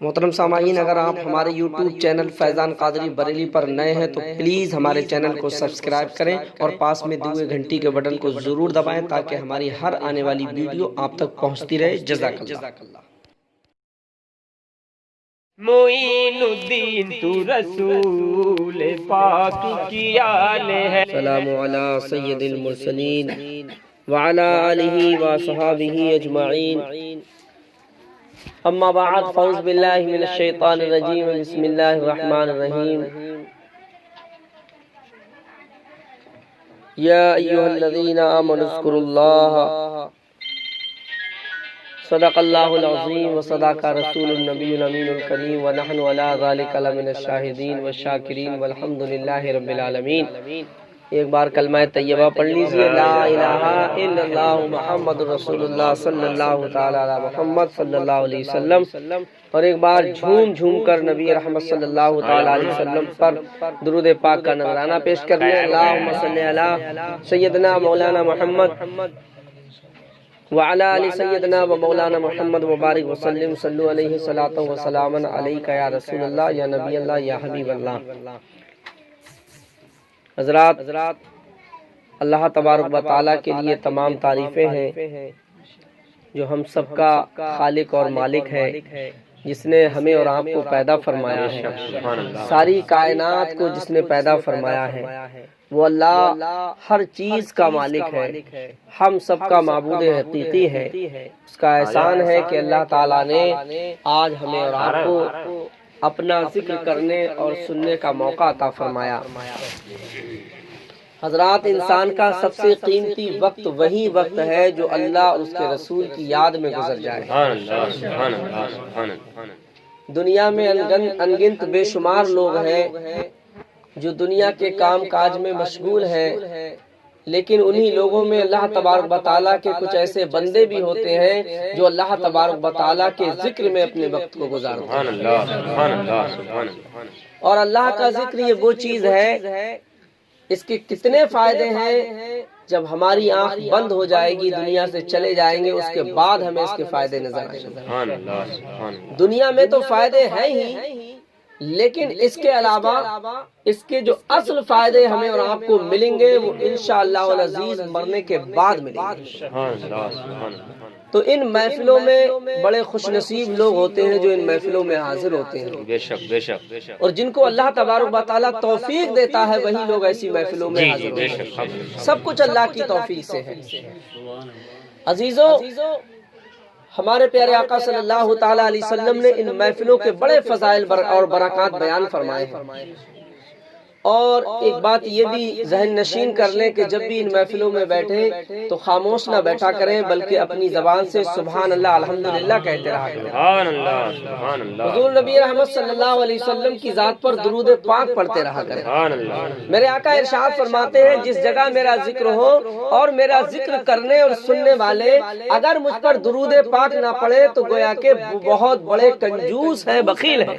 محترم سامعین، اگر آپ ہمارے یوٹیوب چینل فیضان قادری بریلی پر نئے ہیں تو پلیز ہمارے چینل کو سبسکرائب کریں اور پاس میں دیے گھنٹی کے بٹن کو ضرور دبائیں تاکہ ہماری ہر آنے والی ویڈیو آپ تک پہنچتی رہے۔ جزاک اللہ۔ معین الدین تو رسول پاک کی آل ہے۔ سلام علی سید المرسلین وعلی آلہ وصحابہ اجمعین، اما بعد، فاعوذ باللہ من الشیطان الرجیم، بسم اللہ الرحمن الرحیم۔ یا ایہا الذین آمنوا اذکروا اللہ، صدق اللہ العظیم وصدق رسول النبی الامین الکریم، ونحن علی ذلک لمن الشاہدین والشاکرین والحمد للہ رب العالمین۔ ایک بار کلمہ طیبہ پڑھ لیجئے، لا الہ الا اللہ محمد رسول اللہ صلی اللہ تعالی علی محمد صلی اللہ علیہ وسلم، اور ایک بار جھوم جھوم کر نبی رحمت صلی اللہ تعالی علیہ وسلم پر درود پاک کا نذرانہ پیش کرنے، اللہم صلی علی سیدنا مولانا محمد وعلی آل سیدنا و مولانا محمد مبارک وسلم، صلو علیہ صلاۃ و سلام علیک یا رسول اللہ یا نبی اللہ یا حبیب اللہ۔ حضرات، اللہ تبارک و تعالیٰ کے لیے تمام تعریفیں ہیں جو ہم سب کا خالق اور مالک ہے، جس نے ہمیں اور آپ کو پیدا فرمایا ہے، ساری کائنات کو جس نے پیدا فرمایا ہے، وہ اللہ ہر چیز کا مالک ہے، ہم سب کا معبود حقیقی ہے۔ اس کا احسان ہے کہ اللہ تعالیٰ نے آج ہمیں اور آپ کو اپنا ذکر کرنے اور سننے کا موقع عطا فرمایا۔ حضرات، انسان کا سب سے قیمتی وقت وہی وقت ہے جو اللہ اور اس کے رسول کی یاد میں گزر جائے۔ دنیا میں انگنت بے شمار لوگ ہیں جو دنیا کے کام کاج میں مشغول ہیں، لیکن انہی لوگوں میں اللہ تبارک و تعالیٰ کے کچھ ایسے بندے بھی ہوتے ہیں جو اللہ تبارک و تعالیٰ کے ذکر میں اپنے وقت کو گزارتے ہیں۔ اور اللہ کا ذکر یہ وہ چیز ہے، اس کے کتنے فائدے ہیں، جب ہماری آنکھ بند ہو جائے گی، دنیا سے چلے جائیں گے، اس کے بعد ہمیں اس کے فائدے نظر آئیں گے۔ دنیا میں تو فائدے ہیں ہی، لیکن اس کے علاوہ اس کے جو اصل فائدے ہمیں اور آپ کو ملیں گے وہ انشاءاللہ العزیز مرنے کے بعد ملیں گے۔ تو ان محفلوں میں بڑے خوش نصیب لوگ ہوتے ہیں جو ان محفلوں میں حاضر ہوتے ہیں، بے شک بے شک، اور جن کو اللہ تبارک و تعالیٰ توفیق دیتا ہے وہی لوگ ایسی محفلوں میں حاضر ہوتے ہیں۔ سب کچھ اللہ کی توفیق سے ہے۔ عزیزو، ہمارے پیارے آقا صلی اللہ تعالیٰ علیہ وسلم نے ان محفلوں کے بڑے فضائل اور برکات بیان فرمائے ہیں، اور ایک بات یہ بھی ذہن نشین کر لیں کہ جب بھی ان محفلوں میں بیٹھیں تو خاموش نہ بیٹھا کریں، بلکہ اپنی زبان سے سبحان اللہ الحمدللہ کہتے رہا کریں، حضور نبی رحمت صلی اللہ علیہ وسلم کی ذات پر درود پاک پڑھتے رہا کریں۔ میرے آقا ارشاد فرماتے ہیں، جس جگہ میرا ذکر ہو اور میرا ذکر کرنے اور سننے والے اگر مجھ پر درود پاک نہ پڑھے تو گویا کہ بہت بڑے کنجوس ہیں، بخیل ہیں۔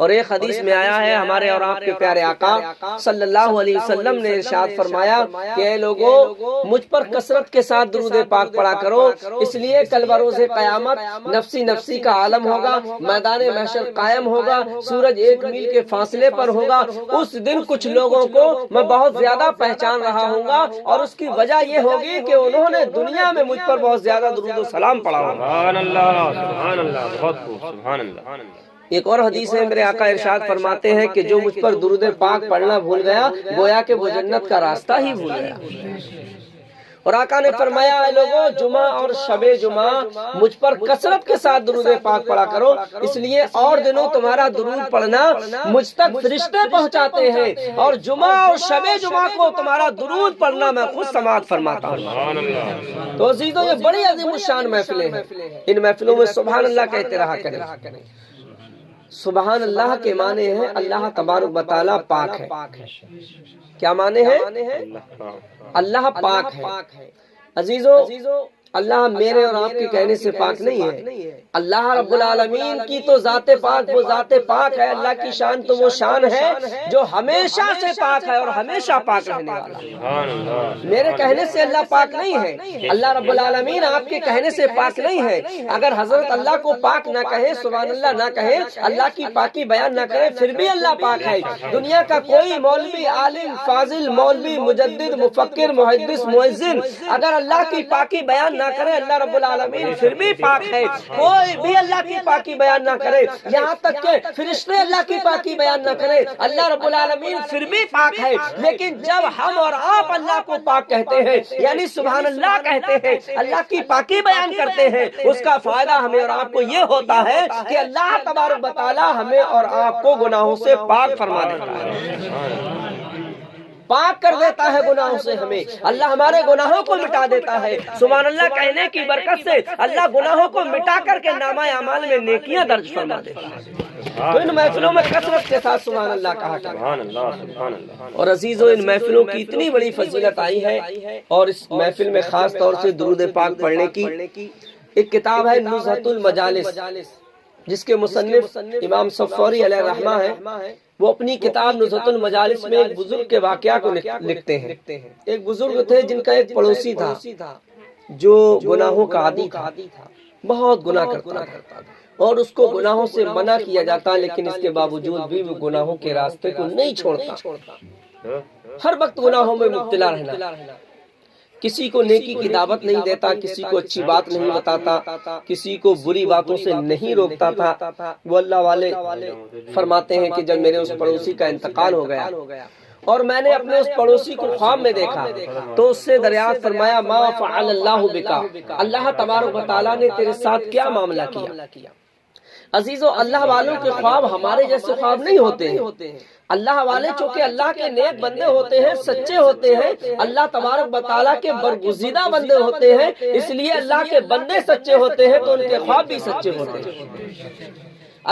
اور ایک حدیث میں آیا ہے، ہمارے اور آپ کے پیارے آقا صلی اللہ علیہ وسلم نے ارشاد فرمایا کہ اے لوگو، مجھ پر کثرت کے ساتھ درود پاک پڑھا کرو، اس لیے کل بروز قیامت نفسی نفسی کا عالم ہوگا، میدان محشر قائم ہوگا، سورج 1 میل کے فاصلے پر ہوگا، اس دن کچھ لوگوں کو میں بہت زیادہ پہچان رہا ہوں گا، اور اس کی وجہ یہ ہوگی کہ انہوں نے دنیا میں مجھ پر بہت زیادہ درود و سلام پڑھا ہوگا۔ سبحان اللہ، سبحان اللہ، بہت خوب، سبحان اللہ۔ ایک اور حدیث ہے، میرے آقا ارشاد فرماتے ہیں کہ جو مجھ پر درود پاک پڑھنا بھول گیا گویا کہ وہ جنت کا راستہ ہی بھول گیا۔ اور آقا نے فرمایا، اے لوگوں، جمعہ اور شب جمعہ مجھ پر کثرت کے ساتھ درود پاک پڑھا کرو، اس لیے اور دنوں تمہارا درود پڑھنا مجھ تک فرشتے پہنچاتے ہیں، اور جمعہ اور شب جمعہ کو تمہارا درود پڑھنا میں خود سماعت فرماتا ہوں۔ تو عزیزوں، یہ بڑی عظیم الشان محفلیں ہیں، ان محفلوں میں سبحان اللہ کہتے رہا کریں۔ سبحان اللہ کے معنی ہے اللہ تبارک و تعالیٰ پاک ہے۔ کیا معنی ہے؟ اللہ پاک ہے۔ عزیزو، اللہ میرے اور آپ کے کہنے سے پاک نہیں ہے. اللہ رب العالمین کی تو ذات پاک وہ ذات پاک ہے. اللہ کی شان تو وہ شان ہے جو ہمیشہ سے پاک ہے اور ہمیشہ پاک رہنے والا ہے. میرے کہنے سے اللہ پاک نہیں ہے. اللہ رب العالمین آپ کے کہنے سے پاک نہیں ہے. اگر حضرت اللہ کو پاک نہ کہے، سبحان اللہ نہ کہے، اللہ کی پاکی بیان نہ کرے، پھر بھی اللہ پاک ہے. دنیا کا کوئی مولوی، عالم، فاضل، مولوی، مجدد، مفکر، محدث، مؤذن اگر اللہ کی پاکی بیان نہ کرے، اللہ رب العالمین پھر بھی پاک ہے. کوئی بھی اللہ کی پاکی بیان نہ کرے، یہاں تک کہ فرشتے اللہ کی پاکی بیان نہ کرے، اللہ رب العالمین پھر بھی پاک ہے. لیکن جب ہم اور آپ اللہ کو پاک کہتے ہیں، یعنی سبحان اللہ کہتے ہیں، اللہ کی پاکی بیان کرتے ہیں، اس کا فائدہ ہمیں اور آپ کو یہ ہوتا ہے کہ اللہ تبارک و تعالی ہمیں اور آپ کو گناہوں سے پاک فرما دیتا ہے، پاک کر دیتا ہے گناہوں سے. ہمیں اللہ ہمارے گناہوں کو مٹا دیتا ہے. سبحان اللہ کہنے کی برکت سے اللہ گناہوں کو مٹا کر کے نامہ اعمال میں نیکیاں درج فرما دیتا ہے. تو ان محفلوں میں کثرت کے ساتھ سبحان اللہ کہا کریں. اور عزیزو، ان محفلوں کی اتنی بڑی فضیلت آئی ہے، اور اس محفل میں خاص طور سے درود پاک پڑھنے کی ایک کتاب ہے نزہۃ المجالس، جس کے مصنف امام صفوری علیہ الرحمہ ہے. وہ اپنی کتاب نزہۃ المجالس میں ایک بزرگ کے واقعہ کو لکھتے ہیں. ایک بزرگ تھے جن کا ایک پڑوسی تھا جو گناہوں کا عادی تھا، بہت گناہ کرتا تھا، اور اس کو گناہوں سے منع کیا جاتا، لیکن اس کے باوجود بھی وہ گناہوں کے راستے کو نہیں چھوڑتا. ہر وقت گناہوں میں مبتلا رہنا، کسی کو نیکی کی دعوت نہیں دیتا، کسی کو اچھی بات نہیں بتاتا، کسی کو بری باتوں سے نہیں روکتا تھا. وہ اللہ والے فرماتے ہیں کہ جب میرے اس پڑوسی کا انتقال ہو گیا اور میں نے اپنے اس پڑوسی کو خواب میں دیکھا تو اس سے دریافت فرمایا، ما فعل اللہ بکا، اللہ تبارک و تعالیٰ نے تیرے ساتھ کیا معاملہ کیا. عزیزو، اللہ والوں کے خواب ہمارے جیسے خواب نہیں ہوتے ہیں. اللہ والے چونکہ اللہ کے نیک بندے ہوتے ہیں، سچے ہوتے ہیں، اللہ تبارک و تعالیٰ کے برگزیدہ بندے ہوتے ہیں، اس لیے اللہ کے بندے سچے ہوتے ہیں تو ان کے خواب بھی سچے ہوتے ہیں.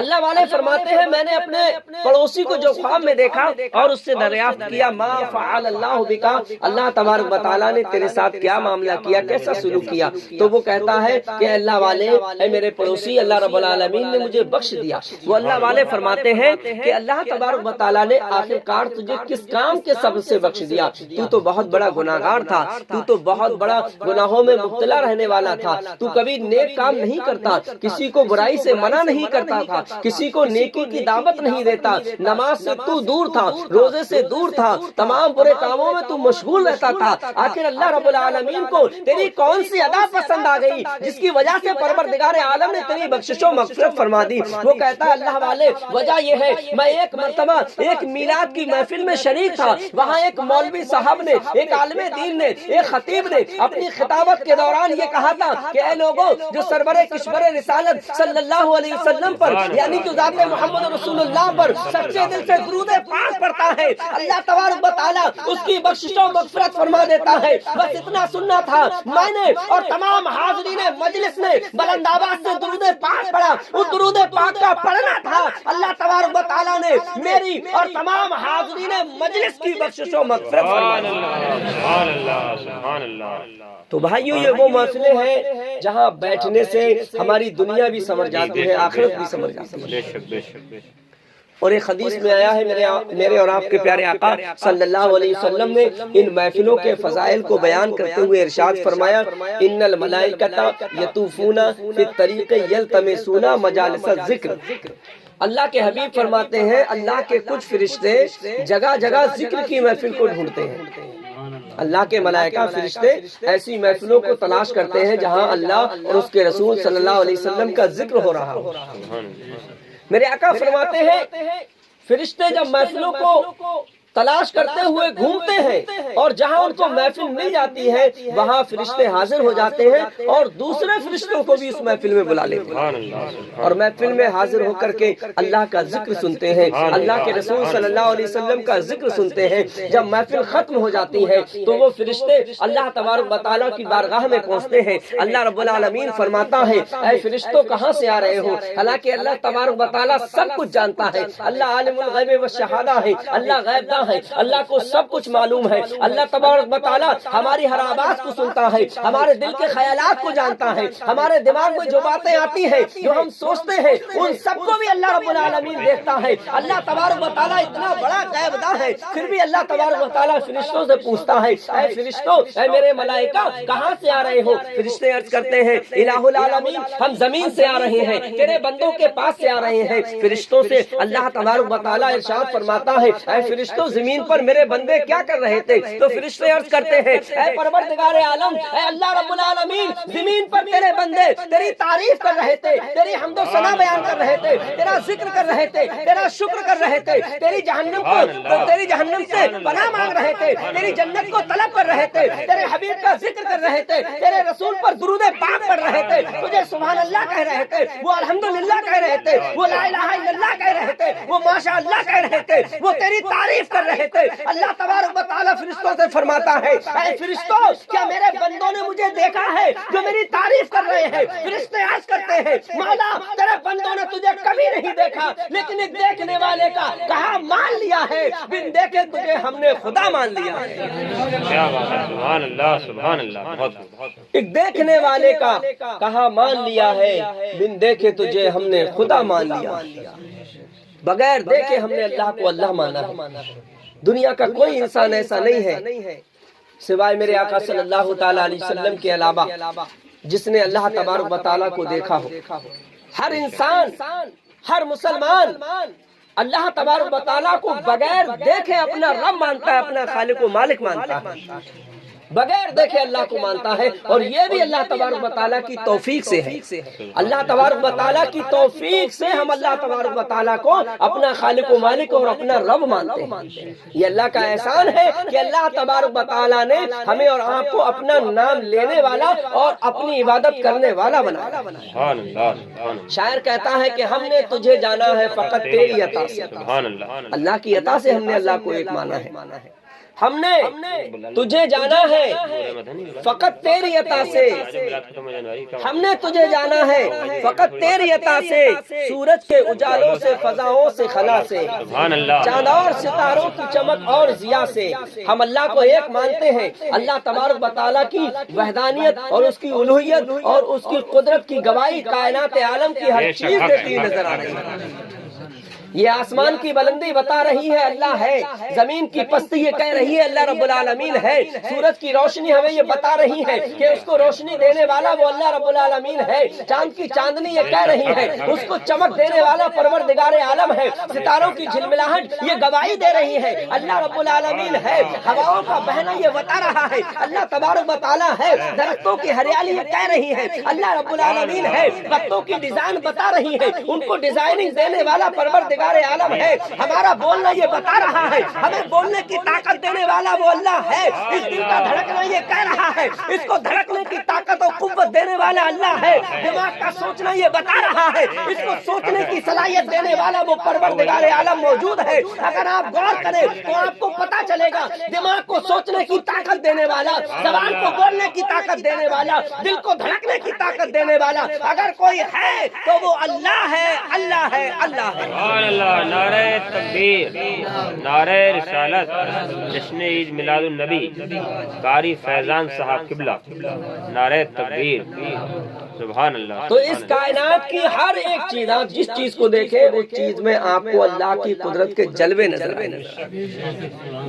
اللہ والے فرماتے ہیں میں نے اپنے پڑوسی کو جو خواب میں دیکھا اور اس سے دریافت کیا، ما فعل اللہ بکا، اللہ تبارک و تعالیٰ نے تیرے ساتھ کیا معاملہ کیا، کیسا سلوک کیا. تو وہ کہتا ہے کہ اللہ والے، اے میرے پڑوسی، اللہ رب العالمین نے مجھے بخش دیا. وہ اللہ والے فرماتے ہیں کہ اللہ تبارک و تعالیٰ نے آخر کار تجھے کس کام کے سبب سے بخش دیا؟ تو تو بہت بڑا گناہگار تھا، تو تو بہت بڑا گناہوں میں مبتلا رہنے والا تھا، تو کبھی نیک کام نہیں کرتا، کسی کو برائی سے منع نہیں کرتا تھا، کسی کو نیکی کی دعوت نہیں دیتا، نماز سے تو دور تھا، روزے سے دور تھا، تمام برے کاموں میں تو مشغول رہتا تھا. آخر اللہ رب العالمین کو تیری کون سی ادا پسند آ گئی جس کی وجہ سے پروردگار عالم نے تیری بخشش و مغفرت فرما دی؟ وہ کہتا ہے اللہ والے، وجہ یہ ہے میں ایک مرتبہ ایک میلاد کی محفل میں شریک تھا، وہاں ایک مولوی صاحب نے، ایک عالم دین نے، ایک خطیب نے اپنی خطابت کے دوران یہ کہا تھا کہ اے لوگوں، جو سرور کشور رسالت صلی اللہ علیہ وسلم پر یعنی جو ذات محمد رسول اللہ پر سچے دل سے درود پاک پڑھتا ہے، اللہ تبارک و تعالیٰ اس کی بخشش و مغفرت فرما دیتا ہے. بس اتنا سننا تھا میں نے اور تمام حاضرین مجلس نے بلند آواز سے درود پاک پڑھا. اس درود پاک کا پڑھنا تھا، اللہ تبارک و تعالیٰ نے میری اور تمام حاضرین مجلس کی بخشش و مغفرت فرما دی. سبحان اللہ. تو بھائیو، یہ وہ مسئلے ہیں جہاں بیٹھنے سے ہماری دنیا بھی سمجھ جاتی ہے، آخرت بھی سمجھ جاتی ہے. اور ایک حدیث میں آیا ہے، میرے اور آپ کے پیارے آقا صلی اللہ علیہ وسلم نے ان محفلوں کے فضائل کو بیان کرتے ہوئے ارشاد فرمایا، ان الملائکۃ یطوفون فی الطریق یلتمسون مجالس الذکر. اللہ کے حبیب فرماتے ہیں اللہ کے کچھ فرشتے جگہ جگہ ذکر کی محفل کو ڈھونڈتے ہیں. اللہ کے ملائکہ فرشتے ایسی محفلوں کو تلاش کرتے ہیں جہاں اللہ اور اس کے رسول صلی اللہ علیہ وسلم کا ذکر ہو رہا ہو. میرے آقا فرماتے ہیں فرشتے جب محفلوں کو تلاش کرتے ہوئے گھومتے ہیں اور جہاں ان کو محفل مل جاتی ہے وہاں فرشتے حاضر ہو جاتے ہیں اور دوسرے فرشتوں کو بھی اس محفل میں بلا لیتے ہیں اور محفل میں حاضر ہو کر کے اللہ کا ذکر سنتے ہیں، اللہ کے رسول صلی اللہ علیہ وسلم کا ذکر سنتے ہیں. جب محفل ختم ہو جاتی ہے تو وہ فرشتے اللہ تبارک و تعالیٰ کی بارگاہ میں پہنچتے ہیں. اللہ رب العالمین فرماتا ہے اے فرشتوں کہاں سے آ رہے ہو؟ حالانکہ اللہ تبارک و تعالیٰ سب کچھ جانتا ہے، اللہ عالم الغیب والشہادہ ہے، اللہ غیب داں ہے، اللہ کو سب کچھ معلوم ہے، اللہ تبارک و تعالیٰ ہماری ہر آواز کو سنتا ہے، ہمارے دل کے خیالات کو جانتا ہے، ہمارے دماغ میں جو باتیں آتی ہیں، جو ہم سوچتے ہیں، ان سب کو بھی اللہ رب العالمین دیکھتا ہے۔ اللہ تبارک و تعالیٰ اتنا بڑا غیب داں ہے، پھر بھی اللہ تبارک و تعالیٰ فرشتوں سے پوچھتا ہے، اے فرشتوں، اے میرے ملائکہ، کہاں سے آ رہے ہو؟ فرشتے عرض کرتے ہیں، الہ العالمین، ہم زمین سے آ رہے ہیں، تیرے بندوں کے پاس سے آ رہے ہیں۔ فرشتوں سے اللہ تبارک و تعالیٰ ارشاد فرماتا ہے، اے فرشتوں، زمین پر میرے بندے کیا کر رہے تھے؟ تو فرشتے عرض کرتے ہیں، اے پروردگار عالم، اے اللہ رب العالمین، زمین پر تیرے بندے تیری تعریف کر رہے تھے، تیری حمد و ثنا بیان کر رہے تھے، تیرا ذکر کر رہے تھے، تیرا شکر کر رہے تھے، تیری جہنم سے پناہ مانگ رہے تھے، تیری جنت کو طلب کر رہے تھے، تیرے حبیب کا ذکر کر رہے تھے، تیرے رسول پر درود پاک پڑھ رہے تھے، تجھے سبحان اللہ کہہ رہے تھے، وہ الحمدللہ کہہ رہے تھے، وہ لا الہ الا اللہ کہہ رہے تھے، وہ ماشاء اللہ کہہ رہے تھے، وہ تیری تعریف کر رہے تھے۔ اللہ تبارک و تعالیٰ فرشتوں سے فرماتا ہے، اے فرشتوں، کیا میرے بندوں نے مجھے دیکھا ہے جو میری تعریف کر رہے ہیں؟ فرشتے عرض کرتے ہیں، مولا، تیرے بندوں نے تجھے کبھی نہیں دیکھا، لیکن ایک دیکھنے والے کا کہا مان لیا ہے، بن دیکھے تجھے ہم نے خدا مان لیا ہے۔ کیا بات ہے، سبحان اللہ، سبحان اللہ، بہت ایک دیکھنے والے کا کہا مان لیا ہے، بن دیکھے تجھے ہم نے خدا مان لیا۔ بغیر دیکھے ہم نے اللہ کو اللہ مانا ہے۔ دنیا کا کوئی انسان ایسا نہیں ہے سوائے میرے آقا صلی اللہ تعالیٰ علیہ وسلم کے علاوہ جس نے اللہ تبارک و تعالیٰ کو دیکھا ہو۔ ہر انسان، ہر مسلمان اللہ تبارک و تعالیٰ کو بغیر دیکھے اپنا رب مانتا ہے، اپنا خالق و مالک مانتا ہے، بغیر دیکھے اللہ کو مانتا ہے، اور یہ بھی اللہ تبارک و تعالیٰ کی توفیق سے ہے۔ اللہ تبارک و تعالیٰ کی توفیق سے ہم اللہ تبارک و تعالیٰ کو اپنا خالق و مالک اور اپنا رب مانتے ہیں۔ یہ اللہ کا احسان ہے کہ اللہ تبارک و تعالیٰ نے ہمیں اور آپ کو اپنا نام لینے والا اور اپنی عبادت کرنے والا بنایا۔ شاعر کہتا ہے کہ ہم نے تجھے جانا ہے فقط تیری عطا سے، اللہ کی عطا سے ہم نے اللہ کو ایک مانا ہے۔ ہم نے تجھے جانا ہے فقط تیری عطا سے، ہم نے تجھے جانا ہے فقط تیری عطا سے، سورج کے اجالوں سے، فضاؤں سے، خلا سے، چاند اور ستاروں کی چمک اور ضیاء سے ہم اللہ کو ایک مانتے ہیں۔ اللہ تبارک و تعالیٰ کی وحدانیت اور اس کی الوہیت اور اس کی قدرت کی گواہی کائنات عالم کی ہر چیز دیتی نظر آ رہی ہے۔ یہ آسمان کی بلندی بتا رہی ہے اللہ ہے، زمین کی پستی یہ کہہ رہی ہے اللہ رب العالمین ہے، سورج کی روشنی ہمیں یہ بتا رہی ہے کہ اس کو روشنی دینے والا وہ اللہ رب العالمین ہے، چاند کی چاندنی یہ کہہ رہی ہے اس کو چمک دینے والا پروردگار عالم ہے، ستاروں کی جھلملاہٹ یہ گواہی دے رہی ہے اللہ رب العالمین ہے، ہواؤں کا بہنا یہ بتا رہا ہے اللہ تبارک و تعالیٰ ہے، درختوں کی ہریالی یہ کہہ رہی ہے اللہ رب العالمین ہے، پتوں کی ڈیزائن بتا رہی ہے ان کو ڈیزائننگ دینے والا پروردگار عالم ہے، ہمارا بولنا یہ بتا رہا ہے ہمیں بولنے کی طاقت دینے والا وہ اللہ ہے، اس دل کا دھڑکنا یہ کہہ رہا ہے اس کو دھڑکنے کی طاقت اور قوت دینے والا اللہ ہے، دماغ کا سوچنا یہ بتا رہا ہے اس کو سوچنے کی صلاحیت دینے والا وہ پروردگار عالم موجود ہے۔ اگر آپ غور کریں تو آپ کو پتا چلے گا دماغ کو سوچنے کی طاقت دینے والا، زبان کو بولنے کی طاقت دینے والا، دل کو دھڑکنے کی طاقت دینے والا اگر کوئی ہے تو وہ اللہ ہے، اللہ ہے، اللہ ہے۔ اللہ، نعرہ تکبیر، نعرہ رسالت، جشن عید میلاد النبی، قاری فیضان صاحب قبلہ، نعرہ تکبیر، سبحان اللہ۔ تو اس کائنات کی ہر ایک چیز، آپ جس چیز کو دیکھیں اس چیز میں آپ کو اللہ کی قدرت کے جلوے نظر آئیں گے۔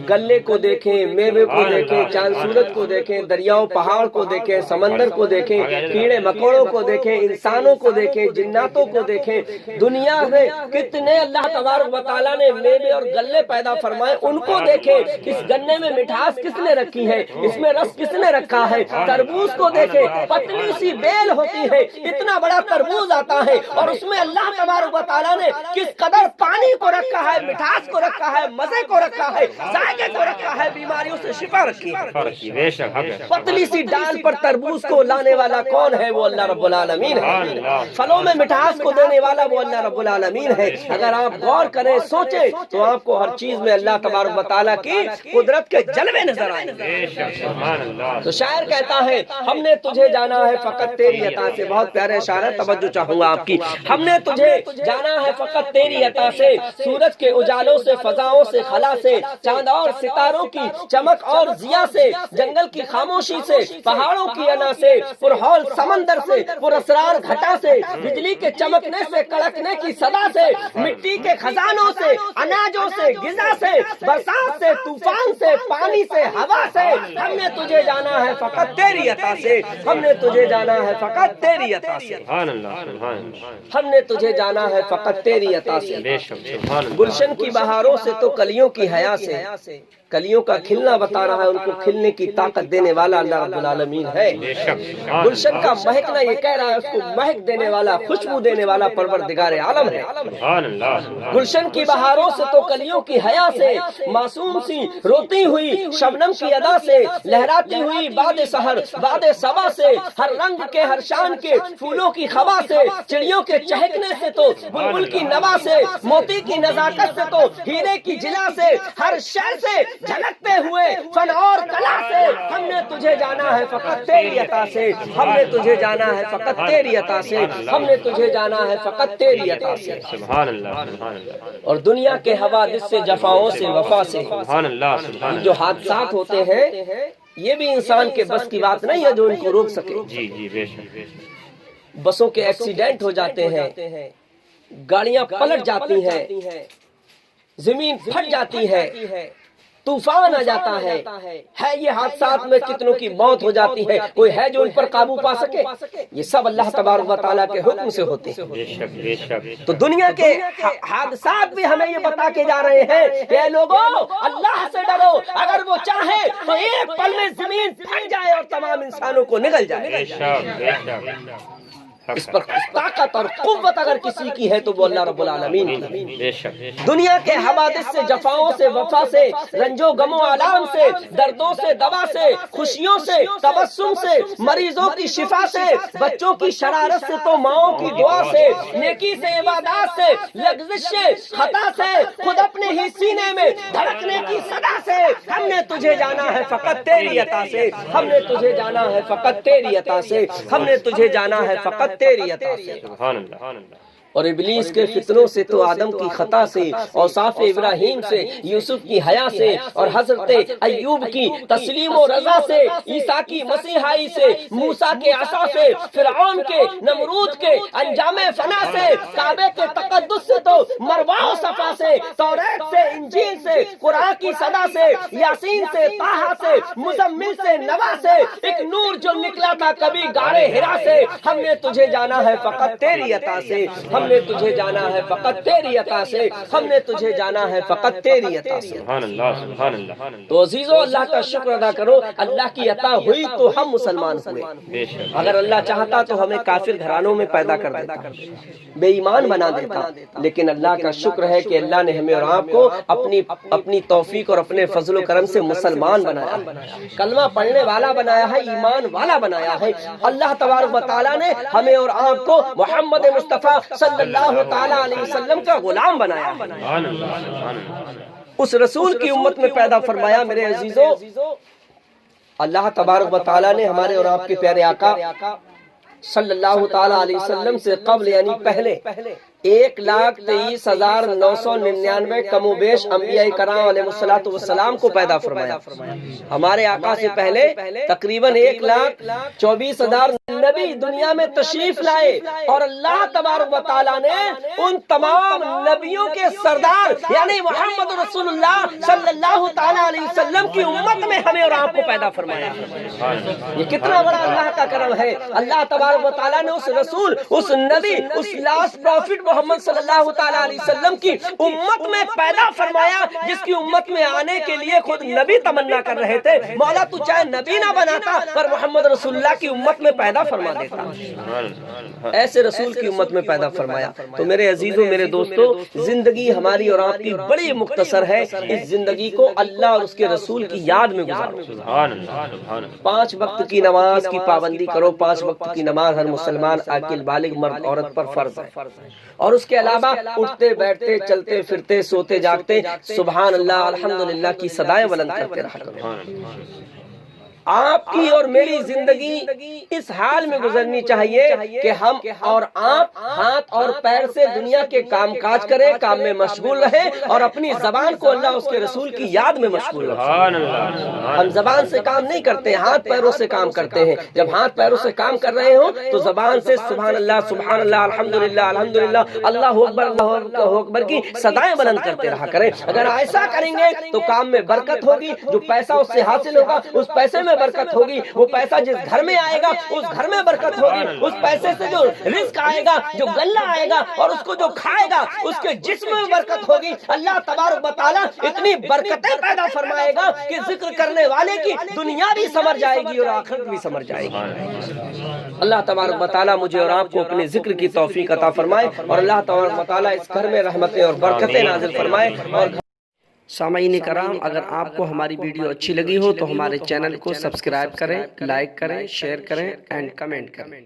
گلے کو دیکھیں، میوے کو دیکھیں، چاند سورج کو دیکھیں، دریاؤں پہاڑ کو دیکھیں، سمندر کو دیکھیں، کیڑے مکوڑوں کو دیکھیں، انسانوں کو دیکھیں، جناتوں کو دیکھیں، دنیا میں کتنے اللہ تبارک و تعالیٰ نے میوے اور گلے پیدا فرمائے ان کو دیکھیں، اس گنے میں مٹھاس کس نے رکھی ہے، اس میں رس کس نے رکھا ہے۔ تربوز کو دیکھیں، پتلی سی بیل ہوتی ہے، اتنا بڑا تربوز آتا ہے اور اس میں اللہ تبارک و تعالیٰ نے کس قدر پانی کو رکھا ہے، مٹھاس کو رکھا ہے، مزے کو رکھا ہے، ذائقے کو رکھا ہے، بیماریوں سے شفا رکھی ہے۔ پتلی سی ڈال پر تربوز کو لانے والا کون ہے؟ وہ اللہ رب العالمین ہے۔ پھلوں میں مٹھاس کو دینے والا وہ اللہ رب العالمین ہے۔ اگر آپ غور کریں، سوچیں تو آپ کو ہر چیز میں اللہ تبارک و تعالیٰ کی قدرت کے جلوے نظر آئیں گے۔ تو شاعر کہتا ہے ہم نے تجھے جانا ہے فقط تیری عطا سے بہت پیارے اشارہ توجہ چاہوں گا آپ کی. ہم نے تجھے جانا ہے فقط تیری عطا سے, سورج کے اجالوں سے, فضاؤں سے, خلا سے, چاند اور ستاروں کی چمک اور ضیا سے, جنگل کی خاموشی سے, پہاڑوں کی انا سے, پرہول سمندر سے, پراسرار گھٹا سے, بجلی کے چمکنے سے, کڑکنے کی صدا سے, مٹی کے خزانوں سے, اناجوں سے, غذا سے, برسات سے, طوفان سے, پانی سے, ہوا سے, ہم نے تجھے جانا ہے فقط تیری عطا سے, ہم نے تجھے جانا ہے فقط تیری عطا سے, سبحان اللہ سبحان اللہ. ہم نے تجھے جانا ہے فقط تیری عطا سے. بے شک سبحان اللہ. گلشن کی بہاروں سے تو کلیوں کی حیا سے, کلیوں کا کھلنا بتا رہا ہے, ان کو کھلنے کی طاقت دینے والا اللہ رب العالمین ہے. بے شک سبحان گلشن کا مہکنا یہ کہہ رہا ہے, اس کو مہک دینے والا, خوشبو دینے والا پروردگار عالم ہے. سبحان اللہ. گلشن کی بہاروں سے تو کلیوں کی حیا سے, معصوم سی روتی ہوئی شبنم کی ادا سے, لہراتی ہوئی باد سحر باد صبا سے, ہر رنگ کے ہر شان کے پھولوں کی خوا سے, چڑیوں کے چہکنے سے تو بلبل کی نوا سے, موتی کی نزاکت سے تو ہیرے کی جلا سے, ہر شے سے جھلکتے ہوئے فن اور کلا سے, ہم نے تجھے جانا ہے فقط تیری عطا سے, ہم نے تجھے جانا ہے فقط تیری عطا سے, ہم نے تجھے جانا ہے فقط تیری عطا سے. سبحان اللہ سبحان اللہ. اور دنیا کے حوادث سے, جفاؤں سے, وفا سے, سبحان اللہ سبحان اللہ. جو حادثات ہوتے ہیں یہ بھی انسان کے بس کی بات نہیں ہے جو ان کو روک سکے. جی جی بے شک بے شک. بسوں کے ایکسیڈنٹ ہو جاتے ہیں, گاڑیاں پلٹ جاتی ہیں, زمین پھٹ جاتی ہے, طوفان آ جاتا ہے, یہ حادثات میں کتنوں کی موت ہو جاتی ہے, کوئی ہے جو ان پر قابو پا سکے؟ یہ سب اللہ تبارک و تعالیٰ کے حکم سے ہوتے ہیں. بے شک بے شک. تو دنیا کے حادثات بھی ہمیں یہ بتا کے جا رہے ہیں کہ اے لوگوں, اللہ سے ڈرو, اگر وہ چاہے تو ایک پل میں زمین پھٹ جائے اور تمام انسانوں کو نگل جائے. بے شک بے شک. اس پر طاقت اور قوت اگر کسی کی ہے تو وہ اللہ رب العالمین کی. بے شک. دنیا کے حوادث سے, جفاؤں سے, وفا سے, رنج و غم و آلام سے, دردوں سے, دوا سے, خوشیوں سے, تبسم سے, مریضوں کی شفا سے, بچوں کی شرارت سے تو ماؤں کی دعا سے, نیکی سے, عبادات سے, لغزش سے, خطا سے, خود اپنے ہی سینے میں دھڑکنے کی صدا سے, ہم نے تجھے جانا ہے فقط تیری عطا سے, ہم نے تجھے جانا ہے فقط تیری عطا سے, ہم نے تجھے جانا ہے فقط تیری عطا سے. سبحان اللہ. اور ابلیس کے فتنوں سے تو آدم کی خطا سے, اوصاف ابراہیم سے, یوسف کی حیا سے, اور حضرت ایوب کی تسلیم و رضا سے, عیسیٰ کی مسیحائی سے, موسیٰ کے عصا سے, فرعون کے, نمرود کے انجام فنا سے, کعبے کے تقدس سے تو مروہ و صفا سے, توریت سے, انجیل سے, قرآن کی صدا سے, یاسین سے, طٰہٰ سے, مزمل سے, نوا سے, ایک نور جو نکلا تھا کبھی غار حرا سے, ہم نے تجھے جانا ہے فقط تیری عطا سے, ہم نے تجھے جانا ہے فقط تیری عطا سے, ہم نے تجھے جانا ہے فقط تیری عطا سے. سبحان اللہ سبحان اللہ. تو عزیزو, اللہ کا شکر ادا کرو, اللہ کی عطا ہوئی تو ہم مسلمان ہوئے. بے شک. اگر اللہ چاہتا تو ہمیں کافر گھرانوں میں پیدا کر دیتا, بے ایمان بنا دیتا, لیکن اللہ کا شکر ہے کہ اللہ نے ہمیں اور آپ کو اپنی توفیق اور اپنے فضل و کرم سے مسلمان بنایا, کلمہ پڑھنے والا بنایا ہے, ایمان والا بنایا ہے. اللہ تبارک و تعالیٰ نے ہمیں اور آپ کو محمد مصطفیٰ صلی اللہ تعالیٰ علیہ وسلم کا غلام بنایا ہے, سبحان اللہ سبحان اللہ. اس رسول کی امت میں پیدا فرمایا. میرے عزیزو, اللہ تبارک و تعالیٰ نے ہمارے اور آپ کے پیارے آقا صلی اللہ تعالیٰ علیہ وسلم سے قبل یعنی پہلے 1,23,999 کم و بیش انبیاء کرام علیہ السلام کو پیدا فرمایا. ہمارے آقا سے پہلے تقریباً 1,24,000 نبی دنیا میں تشریف لائے, اور اللہ تبارک و تعالیٰ نے ان تمام نبیوں کے سردار یعنی محمد رسول اللہ صلی اللہ تعالیٰ علیہ وسلم کی امت میں ہمیں اور آپ کو پیدا فرمایا. یہ کتنا بڑا اللہ کا کرم ہے. اللہ تبارک و تعالیٰ نے اس رسول, اس نبی, اس لاسٹ پروفٹ محمد صلی اللہ تعالیٰ علیہ وسلم کی امت میں پیدا فرمایا, جس کی امت میں آنے کے لیے خود نبی تمنا کر رہے تھے. مولا تو چاہے نبی نہ بناتا پر محمد رسول اللہ کی امت میں پیدا فرما دیتا. ایسے رسول کی امت میں پیدا فرمایا. تو میرے عزیزوں, میرے دوستوں, زندگی ہماری اور آپ کی بڑی مختصر ہے. اس زندگی کو اللہ اور اس کے رسول کی یاد میں گزارو. سبحان اللہ سبحان اللہ. 5 وقت کی نماز کی پابندی کرو. 5 وقت کی نماز ہر مسلمان عاقل بالغ مرد عورت پر فرض ہے, اور اس کے علاوہ اٹھتے بیٹھتے چلتے پھرتے سوتے جاگتے سبحان اللہ الحمدللہ کی صدائیں بلند کرتے رہا کرو. آپ کی اور میری زندگی اس حال میں گزرنی چاہیے کہ ہم اور آپ ہاتھ اور پیر سے دنیا کے کام کاج کریں، کام میں مشغول رہیں اور اپنی زبان کو اللہ اس کے رسول کی یاد میں مشغول سبحان رکھیں۔ اللہ، ہم زبان سے کام نہیں کرتے، ہاتھ پیروں سے کام کرتے ہیں۔ جب ہاتھ پیروں سے کام کر رہے ہوں تو زبان سے سبحان اللہ الحمدللہ الحمدللہ اللہ اکبر کی صدائیں بلند کرتے رہا کریں۔ اگر ایسا کریں گے تو کام میں برکت ہوگی، جو پیسہ اس سے حاصل ہوگا اس پیسے میں برکت ہوگی، وہ پیسہ جس گھر میں آئے گا اس گھر میں برکت ہوگی، اس پیسے سے جو رزق آئے گا، جو غلہ آئے گا اور اس کو جو کھائے گا اس کے جسم میں برکت ہوگی۔ اللہ تبارک و تعالیٰ اتنی برکتیں پیدا فرمائے گا کہ ذکر کرنے والے کی دنیا بھی سمر جائے گی اور آخرت بھی سمر جائے گی۔ اللہ تبارک و تعالیٰ مجھے اور آپ کو اپنے ذکر کی توفیق عطا فرمائے اور اللہ تبارک و تعالیٰ اس گھر میں رحمتیں اور برکتیں نازل فرمائے۔ اور سامعین کرام، اگر آپ کو ہماری ویڈیو اچھی لگی ہو تو ہمارے چینل کو سبسکرائب کریں، لائک کریں، شیئر کریں اینڈ کمنٹ کریں۔